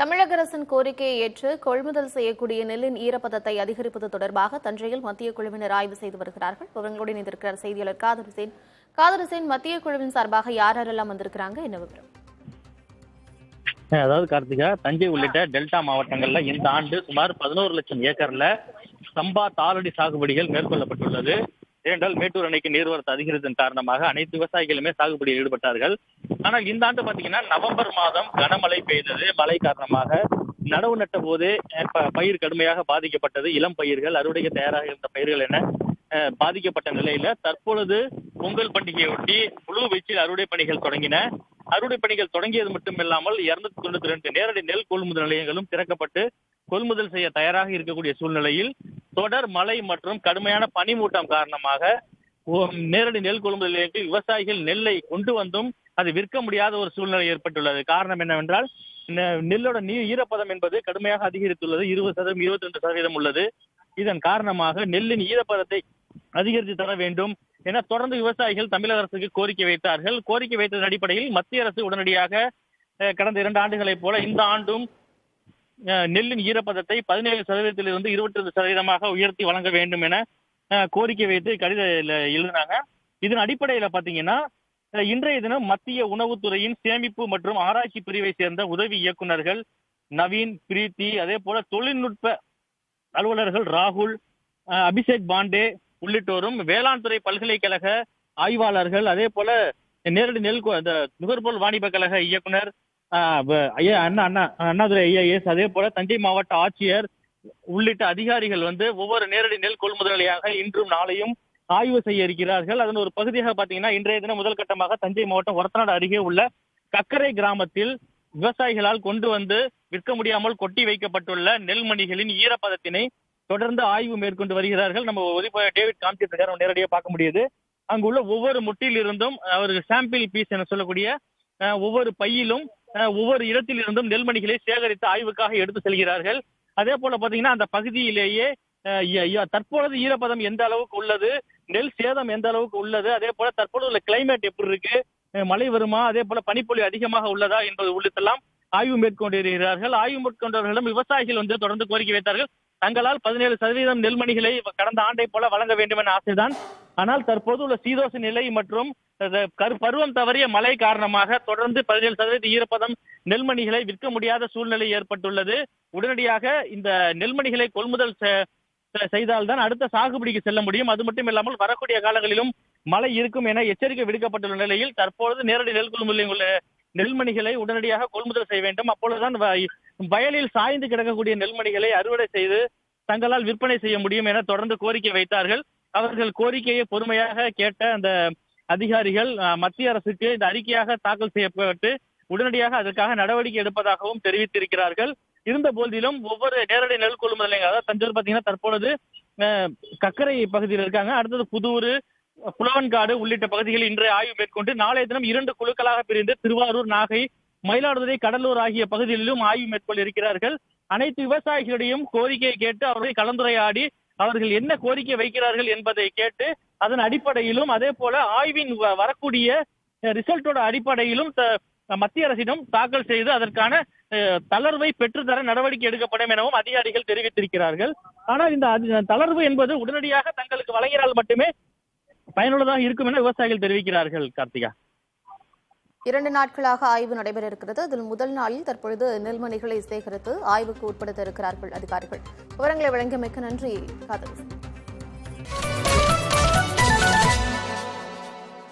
தமிழக அரசின் கோரிக்கையை ஏற்று கொள்முதல் செய்யக்கூடிய நெல்லின் ஈரப்பதத்தை அதிகரிப்பது தொடர்பாக தஞ்சையில் மத்திய குழுவினர் ஆய்வு செய்து வருகிறார்கள். விவரங்களோடு இணைந்திருக்கிறார் செய்தியாளர் காதர் ஹுசேன். மத்திய குழுவின் சார்பாக யாரெல்லாம் வந்திருக்கிறாங்க, என்ன விவரம்? அதாவது கார்த்திகா, தஞ்சை உள்ளிட்ட டெல்டா மாவட்டங்கள்ல இந்த ஆண்டு சுமார் 11 லட்சம் ஏக்கர்ல சம்பா தாளடி சாகுபடிகள் மேற்கொள்ளப்பட்டுள்ளது. ஏனென்றால் மேட்டூர் அணைக்கு நீர்வரத்து அதிகரித்ததன் காரணமாக அனைத்து விவசாயிகளுமே சாகுபடியில் ஈடுபட்டார்கள். ஆனால் இந்த ஆண்டு பாத்தீங்கன்னா நவம்பர் மாதம் கனமழை பெய்தது. மழை காரணமாக நடவு நட்ட போதே பயிர் கடுமையாக பாதிக்கப்பட்டது. இளம் பயிர்கள், அறுவடைக்கு தயாராக இருந்த பயிர்கள் என பாதிக்கப்பட்ட நிலையில தற்பொழுது பொங்கல் பண்டிகையொட்டி முழு வீச்சில் அறுவடை பணிகள் தொடங்கின. அறுவடை பணிகள் தொடங்கியது மட்டுமில்லாமல் 292 நேரடி நெல் கொள்முதல் நிலையங்களும் திறக்கப்பட்டு கொள்முதல் செய்ய தயாராக இருக்கக்கூடிய சூழ்நிலையில் தொடர் மழை மற்றும் கடுமையான பனிமூட்டம் காரணமாக நேரடி நெல் கொள்முதல் நிலையத்தில் விவசாயிகள் நெல்லை கொண்டு வந்தும் அது விற்க முடியாத ஒரு சூழ்நிலை ஏற்பட்டுள்ளது. காரணம் என்னவென்றால் நெல்லோட ஈரப்பதம் என்பது கடுமையாக அதிகரித்துள்ளது. 20%, 22% உள்ளது. இதன் காரணமாக நெல்லின் ஈரப்பதத்தை அதிகரித்து தர வேண்டும் என தொடர்ந்து விவசாயிகள் தமிழக அரசுக்கு கோரிக்கை வைத்தார்கள். கோரிக்கை வைத்ததன் அடிப்படையில் மத்திய அரசு உடனடியாக கடந்த 2 ஆண்டுகளைப் போல இந்த ஆண்டும் நெல்லின் ஈரப்பதத்தை 17%-இருந்து 22% உயர்த்தி வழங்க வேண்டும் என கோரிக்கை வைத்து கடிதம் எழுதினாங்க. இதன் அடிப்படையில பாத்தீங்கன்னா இன்றைய தினம் மத்திய உணவுத்துறையின் சேமிப்பு மற்றும் ஆராய்ச்சி பிரிவை சேர்ந்த உதவி இயக்குநர்கள் நவீன், பிரீத்தி, அதே போல தொழில்நுட்ப அலுவலர்கள் ராகுல், அபிஷேக் பாண்டே உள்ளிட்டோரும் வேளாண் துறை பல்கலைக்கழக ஆய்வாளர்கள், அதே போல நேரடி நெல் நுகர்பொருள் வாணிப கழக இயக்குனர் அண்ணாதுரை ஐஏஎஸ், அதே போல தஞ்சை மாவட்ட ஆட்சியர் உள்ளிட்ட அதிகாரிகள் ஒவ்வொரு நேரடி நெல் கொள்முதல் நிலையாக இன்றும் நாளையும் ஆய்வு செய்ய இருக்கிறார்கள். அதன் ஒரு பகுதியாக பாத்தீங்கன்னா இன்றைய தினம் முதல் கட்டமாக தஞ்சை மாவட்டம் ஒரத்தநாடு அருகே உள்ள கக்கரை கிராமத்தில் விவசாயிகளால் கொண்டு வந்து விற்க முடியாமல் கொட்டி வைக்கப்பட்டுள்ள நெல்மணிகளின் ஈரப்பதத்தினை தொடர்ந்து ஆய்வு மேற்கொண்டு வருகிறார்கள். நம்ம டேவிட் காமிச்சிட்டு நேரடியாக பார்க்க முடியுது. அங்குள்ள ஒவ்வொரு முட்டில் இருந்தும் அவர்கள் சாம்பிள் பீஸ் என சொல்லக்கூடிய ஒவ்வொரு பையிலும் ஒவ்வொரு இடத்தில் இருந்தும் நெல்மணிகளை சேகரித்து ஆய்வுக்காக எடுத்து செல்கிறார்கள். அதே போல பாத்தீங்கன்னா அந்த பகுதியிலேயே தற்பொழுது ஈரப்பதம் எந்த அளவுக்கு உள்ளது, நெல் சேதம் எந்த அளவுக்கு உள்ளது, அதே போல தற்போது உள்ள கிளைமேட் எப்படி இருக்கு, மழை வருமா, அதே போல பனிப்பொழிவு அதிகமாக உள்ளதா என்பது உள்ளிட்டெல்லாம் ஆய்வு மேற்கொண்டிருக்கிறார்கள். ஆய்வு மேற்கொண்டவர்களிடம் விவசாயிகள் தொடர்ந்து கோரிக்கை வைத்தார்கள். தங்களால் 17% நெல்மணிகளை கடந்த ஆண்டை போல வழங்க வேண்டும் என ஆசைதான். ஆனால் தற்போது உள்ள சீதோஷ நிலை மற்றும் பருவம் தவறிய மழை காரணமாக தொடர்ந்து 17% ஈரப்பதம் நெல்மணிகளை விற்க முடியாத சூழ்நிலை ஏற்பட்டுள்ளது. உடனடியாக இந்த நெல்மணிகளை கொள்முதல் செய்தால்தான் அடுத்த சாகுபடிக்கு செல்ல முடியும். அது மட்டும் இல்லாமல் வரக்கூடிய காலங்களிலும் மழை இருக்கும் என எச்சரிக்கை விடுக்கப்பட்டுள்ள நிலையில் தற்பொழுது நேரடி நெல் கொள்முதலில் உள்ள நெல்மணிகளை உடனடியாக கொள்முதல் செய்ய வேண்டும். அப்பொழுதுதான் வயலில் சாய்ந்து கிடக்கக்கூடிய நெல்மணிகளை அறுவடை செய்து தங்களால் விற்பனை செய்ய முடியும் என தொடர்ந்து கோரிக்கை வைத்தார்கள். அவர்கள் கோரிக்கையை பொறுமையாக கேட்ட அந்த அதிகாரிகள் மத்திய அரசுக்கு இந்த அறிக்கையாக தாக்கல் செய்யப்பட்டு உடனடியாக அதற்காக நடவடிக்கை எடுப்பதாகவும் தெரிவித்திருக்கிறார்கள். இருந்த போதிலும் ஒவ்வொரு நேரடி நெல் கொள்முதல் அதாவது தஞ்சூர் பாத்தீங்கன்னா தற்பொழுது கக்கரை பகுதியில் இருக்காங்க. அடுத்தது புதூர், புலவன்காடு உள்ளிட்ட பகுதிகளில் இன்றைய ஆய்வு மேற்கொண்டு நாளைய தினம் 2 குழுக்களாக பிரிந்து திருவாரூர், நாகை, மயிலாடுதுறை, கடலூர் ஆகிய பகுதிகளிலும் ஆய்வு மேற்கொள்ள இருக்கிறார்கள். அனைத்து விவசாயிகளிடையும் கோரிக்கையை கேட்டு அவர்களை கலந்துரையாடி அவர்கள் என்ன கோரிக்கை வைக்கிறார்கள் என்பதை கேட்டு அதன் அடிப்படையிலும் அதே போல ஆய்வின் வரக்கூடிய ரிசல்ட்டோட அடிப்படையிலும் மத்திய அரசிடம் தாக்கல் செய்து அதற்கான தளர்வை பெற்றுத்தர நடவடிக்கை எடுக்கப்படும் எனவும் அதிகாரிகள் தெரிவித்திருக்கிறார்கள். ஆனால் இந்த தளர்வு என்பது உடனடியாக தங்களுக்கு வழங்கினால் மட்டுமே பயனுள்ளதாக இருக்கும் என விவசாயிகள் தெரிவிக்கிறார்கள். கார்த்திகா, 2 நாட்களாக ஆய்வு நடைபெற இருக்கிறது. அதில் முதல் நாளில் தற்பொழுது நெல்மணிகளை சேகரித்து ஆய்வுக்கு உட்படுத்த இருக்கிறார்கள் அதிகாரிகள். விவரங்களை வழங்கியமைக்கு நன்றி காதர்.